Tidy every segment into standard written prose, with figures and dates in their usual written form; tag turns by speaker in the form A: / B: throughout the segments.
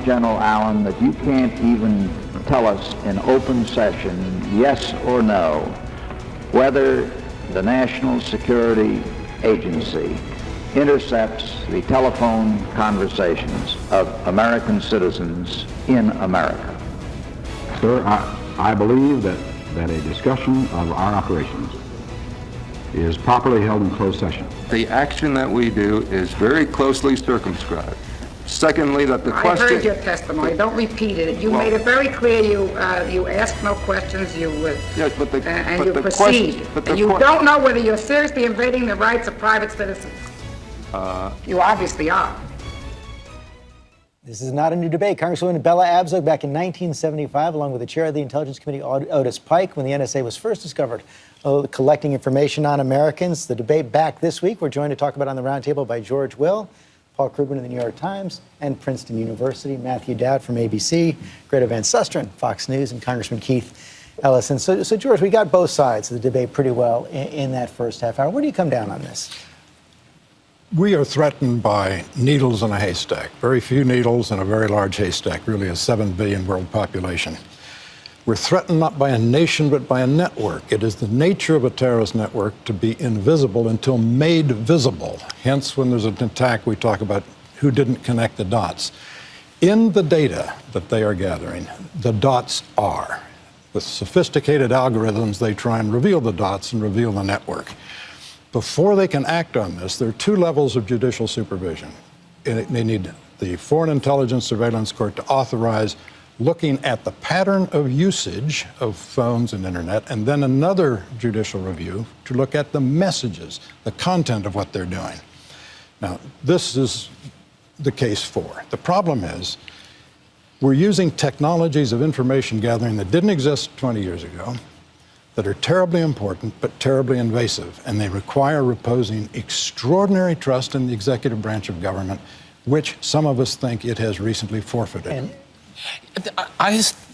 A: General Allen, that you can't even tell us in open session, yes or no, whether the National Security Agency intercepts the telephone conversations of American citizens in America?
B: Sir, I believe that a discussion of our operations is properly held in closed session.
C: The action that we do is very closely circumscribed. Secondly, that the question...
D: I heard your testimony. Don't repeat it. You made it very clear. You ask no questions. You
C: yes, but the,
D: and
C: but
D: you
C: the
D: proceed.
C: Question, but the
D: and you don't know whether you're seriously invading the rights of private citizens. You obviously are.
E: This is not a new debate. Congresswoman Bella Abzug back in 1975, along with the chair of the Intelligence Committee, Otis Pike, when the NSA was first discovered collecting information on Americans. The debate back this week. We're joined to talk about on the roundtable by George Will, Paul Krugman of the New York Times, and Princeton University, Matthew Dowd from ABC, Greta Van Susteren, Fox News, and Congressman Keith Ellison. So George, we got both sides of the debate pretty well in that first half hour. Where do you come down on this?
F: We are threatened by needles in a haystack. Very few needles in a very large haystack, really a 7 billion world population. We're threatened not by a nation, but by a network. It is the nature of a terrorist network to be invisible until made visible. Hence, when there's an attack, we talk about who didn't connect the dots. In the data that they are gathering, the dots are. With sophisticated algorithms, they try and reveal the dots and reveal the network. Before they can act on this, there are two levels of judicial supervision. They need the Foreign Intelligence Surveillance Court to authorize looking at the pattern of usage of phones and internet, and then another judicial review to look at the messages, the content of what they're doing. Now, this is the case 4. The problem is we're using technologies of information gathering that didn't exist 20 years ago, that are terribly important but terribly invasive, and they require reposing extraordinary trust in the executive branch of government, which some of us think it has recently forfeited.
G: And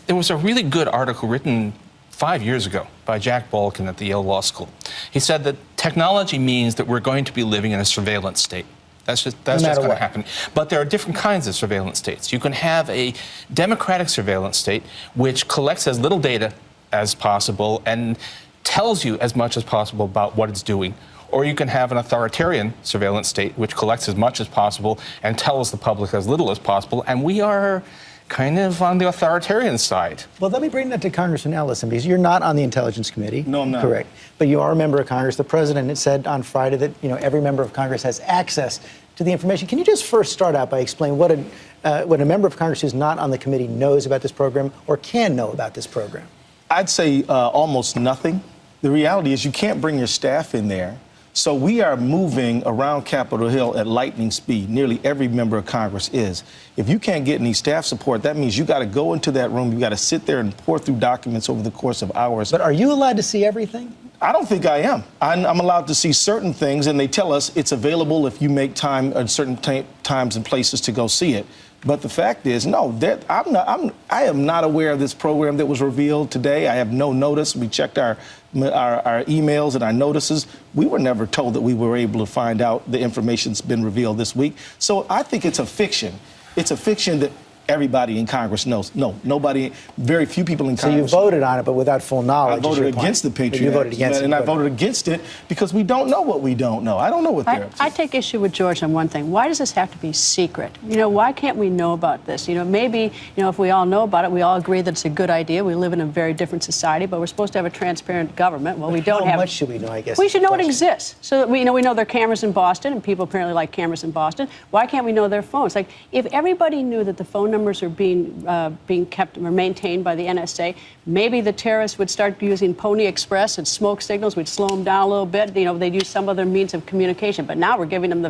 G: there was a really good article written 5 years ago by Jack Balkin at the Yale Law School. He said that technology means that we're going to be living in a surveillance state. That's just going to happen. But there are different kinds of surveillance states. You can have a democratic surveillance state which collects as little data as possible and tells you as much as possible about what it's doing. Or you can have an authoritarian surveillance state which collects as much as possible and tells the public as little as possible. And we are kind of on the authoritarian side.
E: Well, let me bring that to Congressman Ellison, because you're not on the Intelligence Committee.
H: No, I'm not.
E: Correct. But you are a member of Congress. The president had said on Friday that every member of Congress has access to the information. Can you just first start out by explaining what a member of Congress who's not on the committee knows about this program or can know about this program?
H: I'd say almost nothing. The reality is you can't bring your staff in there. So we are moving around Capitol Hill at lightning speed. Nearly every member of Congress is. If you can't get any staff support, that means you got to go into that room. You got to sit there and pour through documents over the course of hours.
E: But are you allowed to see everything?
H: I don't think I am. I'm allowed to see certain things, and they tell us it's available if you make time at certain times and places to go see it. But the fact is, no, I am not aware of this program that was revealed today. I have no notice. We checked our emails and our notices. We were never told that we were able to find out the information's been revealed this week. So I think it's a fiction. It's a fiction that everybody in Congress knows. No, nobody, very few people in Congress.
E: So you voted on it, but without full knowledge.
H: I voted against the Patriot Act.
E: You voted against it.
H: And I voted against it because we don't know what we don't know. I don't know what they're up to.
I: I take issue with George on one thing. Why does this have to be secret? Why can't we know about this? Maybe, if we all know about it, we all agree that it's a good idea. We live in a very different society, but we're supposed to have a transparent government. Well, we don't have.
E: How much should we know, I guess?
I: We should know it exists. So that we know there are cameras in Boston, and people apparently like cameras in Boston. Why can't we know their phones? Like, if everybody knew that the phone numbers are being kept or maintained by the NSA, maybe the terrorists would start using Pony Express and smoke signals. We'd slow them down a little bit. They'd use some other means of communication. But now we're giving them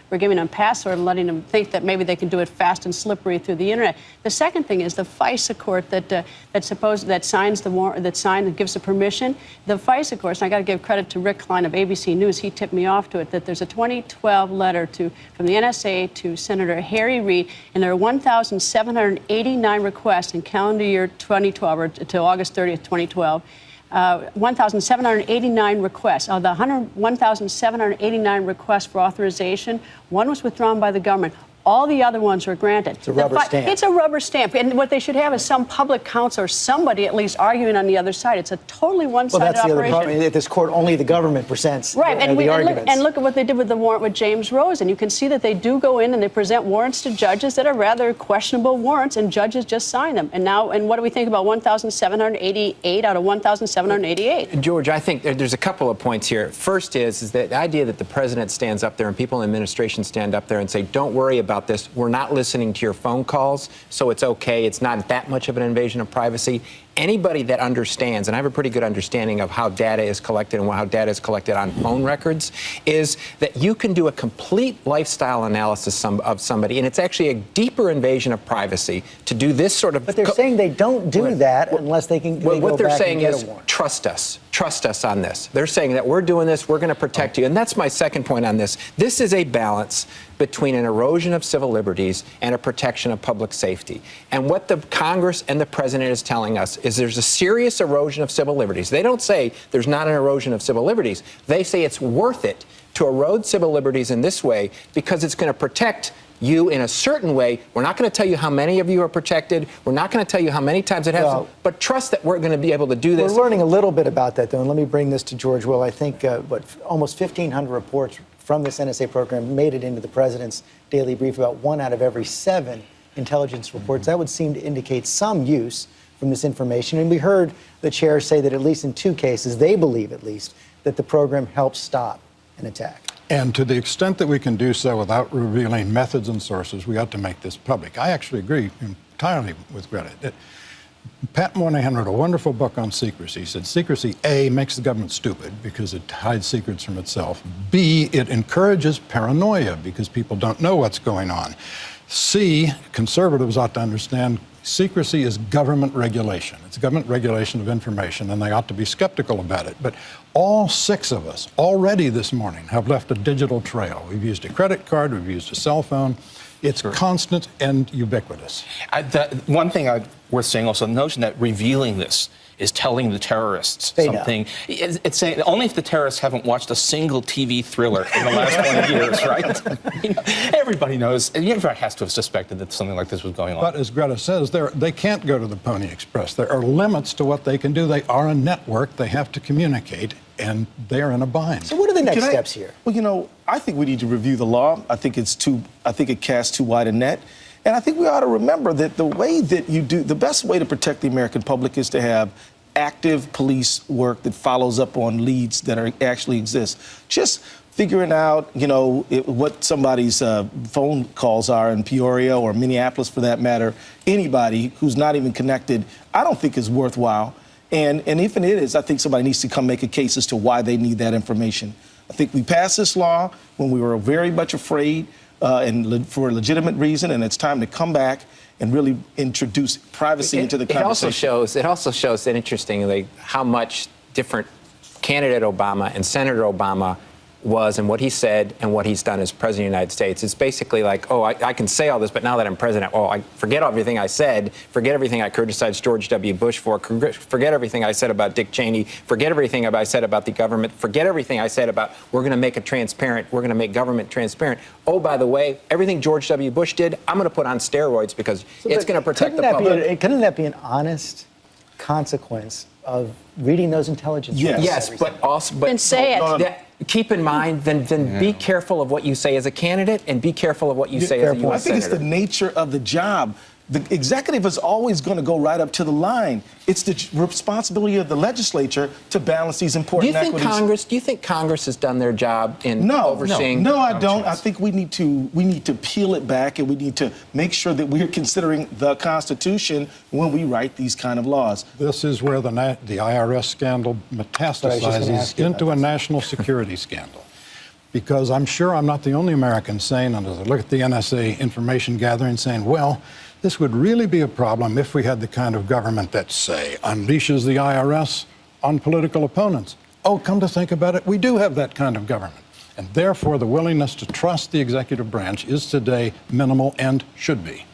I: we're giving them password and letting them think that maybe they can do it fast and slippery through the internet. The second thing is the FISA court that gives the permission. The FISA court, and I got to give credit to Rick Klein of ABC News. He tipped me off to it that there's a 2012 letter from the NSA to Senator Harry Reid, and there are 1,789 requests in calendar year 2012 or until August 30th, 2012. 1,789 requests. Of the 1,789 requests for authorization, one was withdrawn by the government. All the other ones were granted.
E: It's a rubber stamp.
I: It's a rubber stamp. And what they should have is some public counsel or somebody at least arguing on the other side. It's a totally one-sided operation.
E: Well, that's the other problem. At this court, only the government presents
I: right.
E: the arguments.
I: And look at what they did with the warrant with James Rosen. You can see that they do go in and they present warrants to judges that are rather questionable warrants, and judges just sign them. And what do we think about 1,788 out of 1,788?
J: George, I think there's a couple of points here. First is that the idea that the president stands up there and people in administration stand up there and say, don't worry about this. We're not listening to your phone calls, so it's okay. It's not that much of an invasion of privacy. Anybody that understands, and I have a pretty good understanding of how data is collected and how data is collected on phone records, is that you can do a complete lifestyle analysis of somebody, and it's actually a deeper invasion of privacy to do this sort of...
E: But they're saying they don't do that unless they can
J: what
E: go
J: they're
E: back
J: saying
E: and get
J: is,
E: a warrant.
J: trust us. Trust us on this. They're saying that we're doing this, we're going to protect you. And that's my second point on this. This is a balance between an erosion of civil liberties and a protection of public safety. And what the Congress and the president is telling us is there's a serious erosion of civil liberties. They don't say there's not an erosion of civil liberties. They say it's worth it to erode civil liberties in this way because it's going to protect you in a certain way. We're not going to tell you how many of you are protected. We're not going to tell you how many times it happens. But trust that we're going to be able to do this.
E: We're learning a little bit about that, though, and let me bring this to George Will. I think, almost 1,500 reports from this NSA program made it into the president's daily brief, about 1 out of every 7 intelligence reports. That would seem to indicate some use from this information. And we heard the chair say that at least in 2 cases, they believe at least, that the program helped stop an attack.
F: And to the extent that we can do so without revealing methods and sources, we ought to make this public. I actually agree entirely with Greta. Pat Moynihan wrote a wonderful book on secrecy. He said secrecy, A, makes the government stupid because it hides secrets from itself. B, it encourages paranoia because people don't know what's going on. C, conservatives ought to understand secrecy is government regulation. It's government regulation of information, and they ought to be skeptical about it. But all 6 of us already this morning have left a digital trail. We've used a credit card, we've used a cell phone. It's constant and ubiquitous.
G: One thing worth saying also, the notion that revealing this is telling the terrorists something. It's saying only if the terrorists haven't watched a single TV thriller in the last 20 years, right? Everybody knows. Everybody has to have suspected that something like this was going on.
F: But as Greta says, they can't go to the Pony Express. There are limits to what they can do. They are a network. They have to communicate, and they're in a bind.
E: So what are the next steps here?
H: Well, I think we need to review the law. I think it casts too wide a net. And I think we ought to remember that the best way to protect the American public is to have active police work that follows up on leads that actually exist. Just figuring out, what somebody's phone calls are in Peoria or Minneapolis, for that matter, anybody who's not even connected, I don't think is worthwhile. And if it is, I think somebody needs to come make a case as to why they need that information. I think we passed this law when we were very much afraid and for a legitimate reason, and it's time to come back and really introduce privacy into the conversation.
J: It also shows that, interestingly, how much different candidate Obama and Senator Obama was and what he said and what he's done as president of the United States. It's basically like, I can say all this, but now that I'm president, I forget everything I said, forget everything I criticized George W. Bush for, forget everything I said about Dick Cheney, forget everything I said about the government, forget everything I said about we're going to make government transparent. Oh, by the way, everything George W. Bush did, I'm going to put on steroids because it's going to protect the public.
E: Couldn't that be an honest consequence of reading those intelligence reports?
J: Yes, but also...
I: Then say it.
J: Keep in mind, then be careful of what you say as a candidate and be careful of what you say as a U.S.
H: I think
J: senator.
H: it's the nature of the job. The executive is always going to go right up to the line. It's the responsibility of the legislature to balance these important equities.
J: Do you think Congress has done their job in overseeing?
H: No, I don't. I think we need to peel it back, and we need to make sure that we're considering the Constitution when we write these kind of laws.
F: This is where the IRS scandal metastasizes into a national security scandal. Because I'm sure I'm not the only American saying, and as I look at the NSA information gathering, saying, well, this would really be a problem if we had the kind of government that, say, unleashes the IRS on political opponents. Oh, come to think about it, we do have that kind of government. And therefore, the willingness to trust the executive branch is today minimal and should be.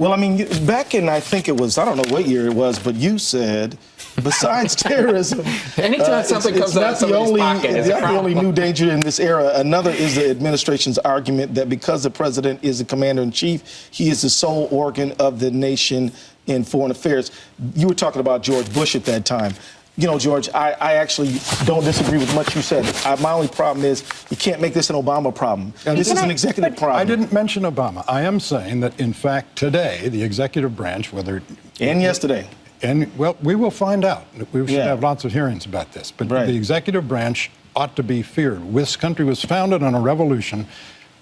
H: Well, I mean, back in, I think it was, I don't know what year it was, but you said, besides terrorism,
J: anytime something comes out of somebody's pocket,
H: it's not the only new danger in this era. Another is the administration's argument that because the president is the commander-in-chief, he is the sole organ of the nation in foreign affairs. You were talking about George Bush at that time. You know, George, I actually don't disagree with much you said. My only problem is you can't make this an Obama problem. This is an executive problem.
F: I didn't mention Obama. I am saying that, in fact, today, the executive branch, whether...
H: And yesterday.
F: And, well, we will find out. We should have lots of hearings about this. But the executive branch ought to be feared. This country was founded on a revolution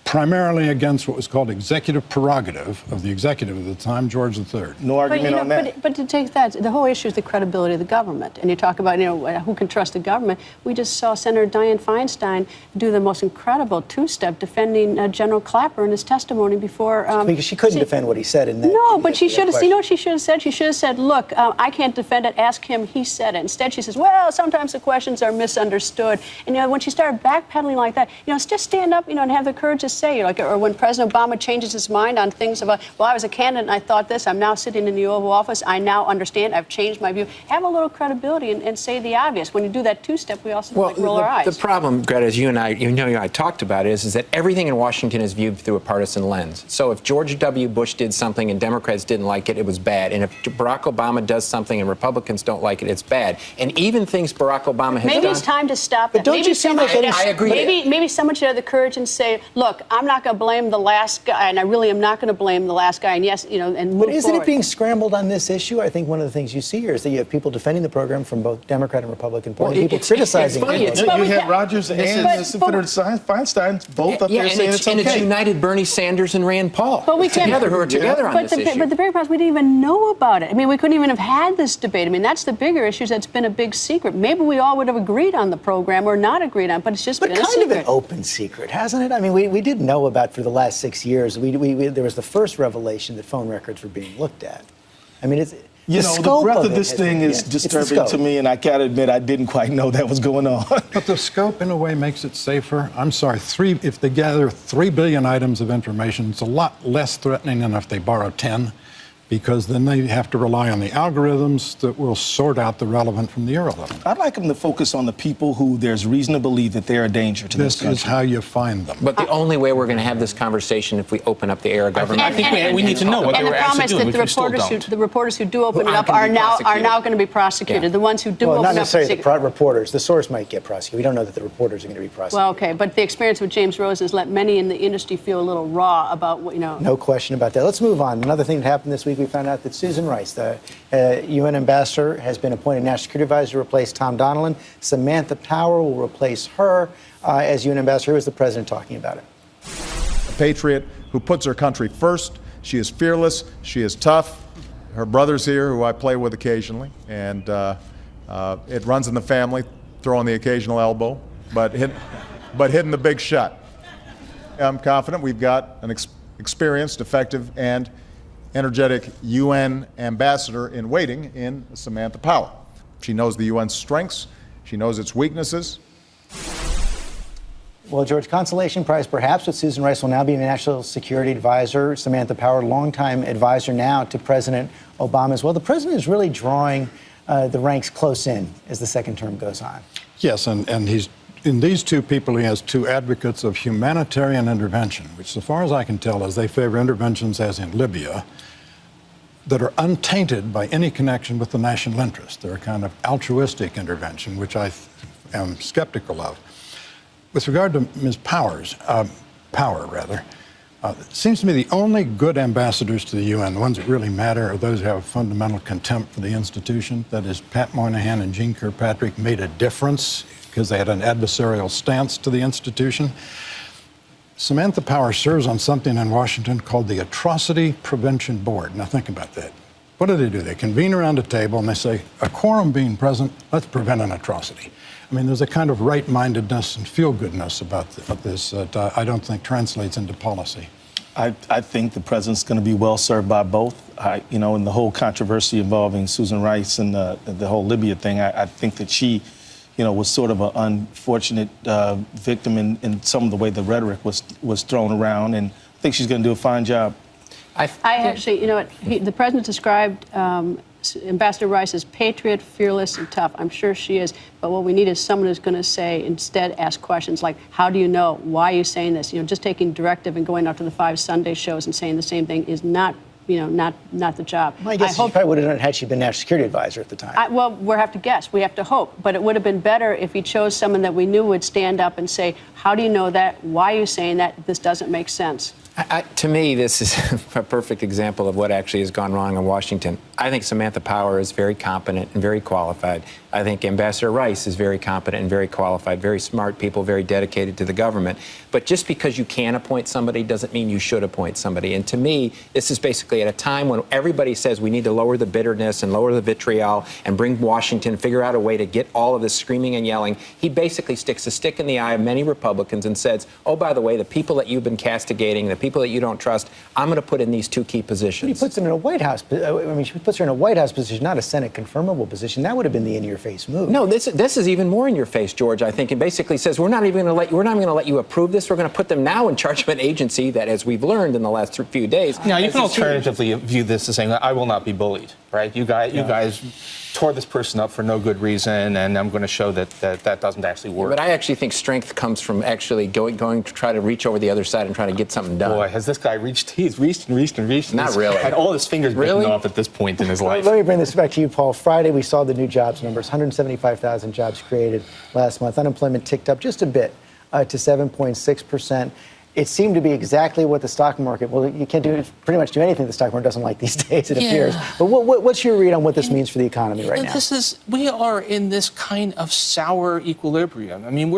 F: primarily against what was called executive prerogative of the executive at the time, George III.
H: No argument on that.
I: But to take that, the whole issue is the credibility of the government. And you talk about, who can trust the government. We just saw Senator Dianne Feinstein do the most incredible two-step defending General Clapper in his testimony before.
E: Because she couldn't defend what he said in that.
I: No, but she should have. You know what she should have said? She should have said, "Look, I can't defend it. Ask him. He said it." Instead, she says, "Well, sometimes the questions are misunderstood." And when she started backpedaling like that, just stand up, and have the courage to say, or when President Obama changes his mind on things about, well, I was a candidate and I thought this, I'm now sitting in the Oval Office, I now understand, I've changed my view. Have a little credibility and say the obvious. When you do that two-step, we also roll our eyes.
J: The problem, Greta, as you and I talked about is that everything in Washington is viewed through a partisan lens. So if George W. Bush did something and Democrats didn't like it, it was bad. And if Barack Obama does something and Republicans don't like it, it's bad. And even things Barack Obama has done...
I: Maybe it's time to stop that.
E: But don't you see like
J: I agree.
I: Maybe someone should have the courage and say, look, I'm not going to blame the last guy, and I really am not going to blame the last guy, and yes, and move forward.
E: But isn't it being scrambled on this issue? I think one of the things you see here is that you have people defending the program from both Democrat and Republican point, and people criticizing it.
H: You had Rogers and Senator Feinstein both up there saying it's okay.
J: And it's united Bernie Sanders and Rand Paul
I: who are together
J: on this issue.
I: But the bigger problem is we didn't even know about it. I mean, we couldn't even have had this debate. I mean, that's the bigger issue. That's been a big secret. Maybe we all would have agreed on the program or not agreed on, but it's just been a secret.
E: But kind of an open secret, hasn't it? I mean, we did know about for the last 6 years. There was the first revelation that phone records were being looked at. I mean, it's...
H: the breadth of this thing is disturbing to me, and I gotta admit I didn't quite know that was going on.
F: But the scope, in a way, makes it safer. I'm sorry, if they gather 3 billion items of information, it's a lot less threatening than if they borrow 10, because then they have to rely on the algorithms that will sort out the relevant from the irrelevant.
H: I'd like them to focus on the people who there's reason to believe that they're a danger to this country.
F: This is how you find them.
J: But the only way we're going to have this conversation if we open up the era government.
G: I think we need to know what they were actually doing, which we still don't.
I: The reporters who do open it up are now going to be prosecuted. Yeah. The ones who do open
E: not
I: up...
E: necessarily the reporters. The source might get prosecuted. We don't know that the reporters are going to be prosecuted.
I: Well, okay, but the experience with James Rose has let many in the industry feel a little raw about
E: No question about that. Let's move on. Another thing that happened this week, we found out that Susan Rice, the UN ambassador, has been appointed National Security Advisor to replace Tom Donilon. Samantha Power will replace her as UN ambassador. Who is the president talking about it?
K: A patriot who puts her country first. She is fearless. She is tough. Her brother's here, who I play with occasionally, and it runs in the family, throwing the occasional elbow, but hitting the big shot. I'm confident we've got an experienced, effective, and energetic UN ambassador in waiting in Samantha Power. She knows the UN's strengths. She knows its weaknesses.
E: Well, George, consolation prize perhaps, but Susan Rice will now be National Security Advisor. Samantha Power, longtime advisor now to President Obama as well. The president is really drawing the ranks close in as the second term goes on.
F: Yes, and he's in these two people, he has two advocates of humanitarian intervention, which, so far as I can tell, is they favor interventions, as in Libya, that are untainted by any connection with the national interest. They're a kind of altruistic intervention, which I am skeptical of. With regard to Ms. Power, it seems to me the only good ambassadors to the UN, the ones that really matter, are those who have a fundamental contempt for the institution. That is, Pat Moynihan and Jeane Kirkpatrick made a difference because they had an adversarial stance to the institution. Samantha Power serves on something in Washington called the Atrocity Prevention Board. Now think about that. What do? They convene around a table and they say, a quorum being present, let's prevent an atrocity. I mean, there's a kind of right-mindedness and feel-goodness about this that I don't think translates into policy.
H: I think the president's going to be well served by both. In the whole controversy involving Susan Rice and the whole Libya thing, I think that she, was sort of an unfortunate victim in some of the way the rhetoric was thrown around, and I think she's going to do a fine job.
I: I actually, you know what, the president described Ambassador Rice as patriot, fearless, and tough. I'm sure she is, but what we need is someone who's going to say, instead, ask questions like, how do you know? Why are you saying this? You know, just taking directive and going out to the 5 Sunday shows and saying the same thing is not, you know, not the job.
E: Well, I guess she probably would have done it had she been national security advisor at the time.
I: Well, we have to guess. We have to hope. But it would have been better if he chose someone that we knew would stand up and say, how do you know that? Why are you saying that? This doesn't make sense.
J: To me, this is a perfect example of what actually has gone wrong in Washington. I think Samantha Power is very competent and very qualified. I think Ambassador Rice is very competent and very qualified, very smart people, very dedicated to the government. But just because you can appoint somebody doesn't mean you should appoint somebody. And to me, this is basically at a time when everybody says we need to lower the bitterness and lower the vitriol and bring Washington, figure out a way to get all of this screaming and yelling. He basically sticks a stick in the eye of many Republicans and says, oh, by the way, the people that you've been castigating, the people that you don't trust, I'm going to put in these 2 key positions.
E: But he puts them in a White House. I mean, she puts her in a White House position, not a Senate confirmable position. That would have been the in-your-face move.
J: No, this is even more in your face, George. I think it basically says we're not even going to let you approve this. We're going to put them now in charge of an agency that, as we've learned in the last few days.
G: Now you can alternatively view this as saying, I will not be bullied, right? You guys tore this person up for no good reason, and I'm going to show that doesn't actually work.
J: But I actually think strength comes from actually going to try to reach over the other side and try to get something done.
G: Boy, has this guy reached? He's reached and reached and reached.
J: Not really.
G: Had all his fingers bitten off at this point in his life.
E: Let me bring this back to you, Paul. Friday, we saw the new jobs numbers. 175,000 jobs created last month. Unemployment ticked up just a bit to 7.6%. It seemed to be exactly what the stock market, well, you can't pretty much do anything the stock market doesn't like these days, it appears. But what's your read on what this means for the economy right now?
G: We are in this kind of sour equilibrium. I mean,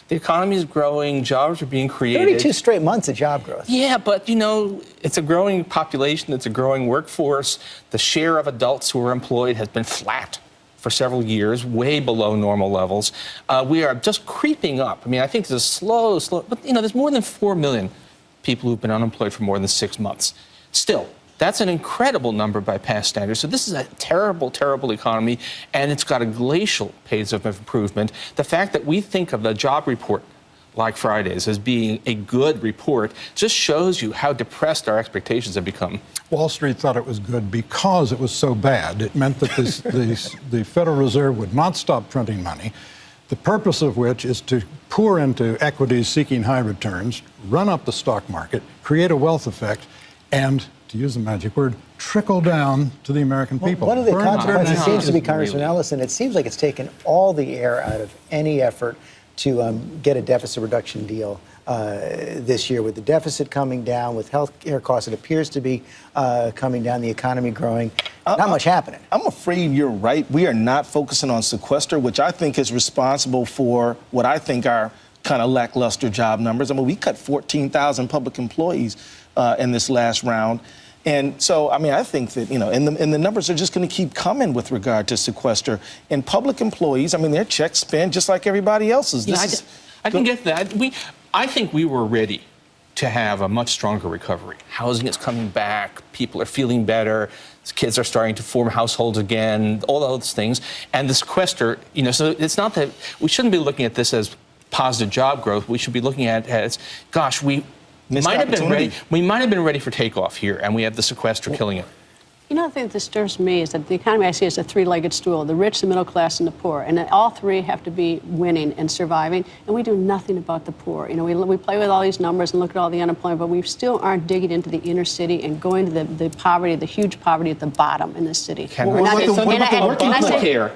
G: the economy is growing, jobs are being created.
E: 32 straight months of job growth.
G: Yeah, but, you know, it's a growing population, it's a growing workforce. The share of adults who are employed has been flat for several years, way below normal levels. We are just creeping up. I mean, I think there's a slow, but, you know, there's more than 4 million people who've been unemployed for more than 6 months. Still, that's an incredible number by past standards. So this is a terrible, terrible economy, and it's got a glacial pace of improvement. The fact that we think of the job report like Friday's as being a good report just shows you how depressed our expectations have become.
F: Wall Street thought it was good because it was so bad. It meant that the Federal Reserve would not stop printing money, the purpose of which is to pour into equities seeking high returns, run up the stock market, create a wealth effect, and, to use the magic word, trickle down to the American people.
E: One of the consequences seems to be, Congressman Ellison, it seems like it's taken all the air out of any effort to get a deficit reduction deal this year. With the deficit coming down, with health care costs, it appears to be coming down, the economy growing, not much happening.
H: I'm afraid you're right. We are not focusing on sequester, which I think is responsible for what I think are kind of lackluster job numbers. I mean, we cut 14,000 public employees in this last round. And so, I mean, I think that, you know, and the numbers are just going to keep coming with regard to sequester. And public employees, I mean, their checks spend just like everybody else's.
G: I can get that. I think we were ready to have a much stronger recovery. Housing is coming back. People are feeling better. Kids are starting to form households again, all those things. And the sequester, you know, so it's not that we shouldn't be looking at this as positive job growth. We should be looking at it as, gosh, we might have been ready for takeoff here, and we have the sequester killing it.
I: You know, the thing that disturbs me is that the economy I see as a three-legged stool, the rich, the middle class, and the poor. And all three have to be winning and surviving, and we do nothing about the poor. You know, we play with all these numbers and look at all the unemployment, but we still aren't digging into the inner city and going to the poverty, the huge poverty at the bottom in the city.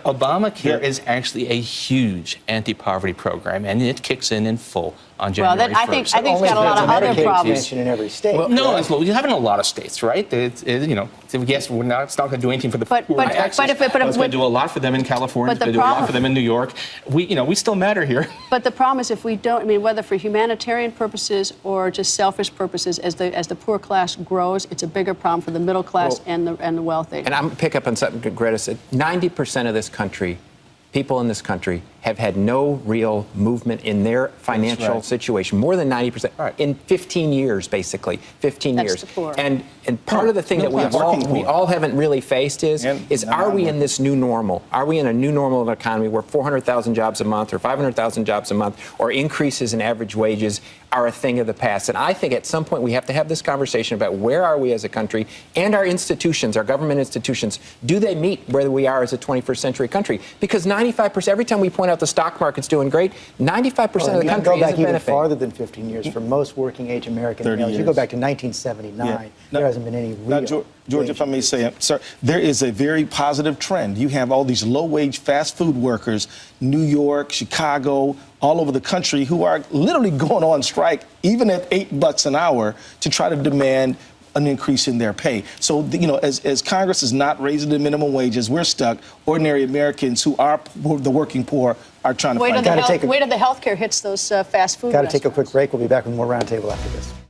G: Obamacare is actually a huge anti-poverty program, and it kicks in full on January 1st.
I: I think it's got a lot of other problems.
E: In every state.
G: Well, no, you have it in a lot of states, right? You know, yes, it's not going to do anything for the poor. But it's going to do a lot for them in California. It's going to do a lot for them in New York. We still matter here.
I: But the problem is, if we don't, I mean, whether for humanitarian purposes or just selfish purposes, as the poor class grows, it's a bigger problem for the middle class and the wealthy.
J: And I'm pick up on something Greta said. 90% of this country, people in this country, have had no real movement in their financial situation, more than 90%, in 15 years, basically, 15
I: That's
J: years.
I: the poor.
J: And part of the thing that we all haven't really faced is are we in this new normal? Are we in a new normal of an economy where 400,000 jobs a month or 500,000 jobs a month or increases in average wages are a thing of the past? And I think at some point we have to have this conversation about where are we as a country and our institutions, our government institutions, do they meet where we are as a 21st century country? Because 95%, every time we point out the stock market's doing great, 95% of the country is a benefit.
E: You can go back even farther than 15 years. For most working-age American males, you go back to 1979. There hasn't been any real...
H: George, if I may say, sir, there is a very positive trend. You have all these low-wage fast food workers, New York, Chicago, all over the country, who are literally going on strike, even at $8 an hour, to try to demand an increase in their pay. So, as Congress is not raising the minimum wages, we're stuck. Ordinary Americans who are the working poor are trying to find...
I: Wait till the health care hits those fast food restaurants.
E: Got to take a quick break. We'll be back with more Roundtable after this.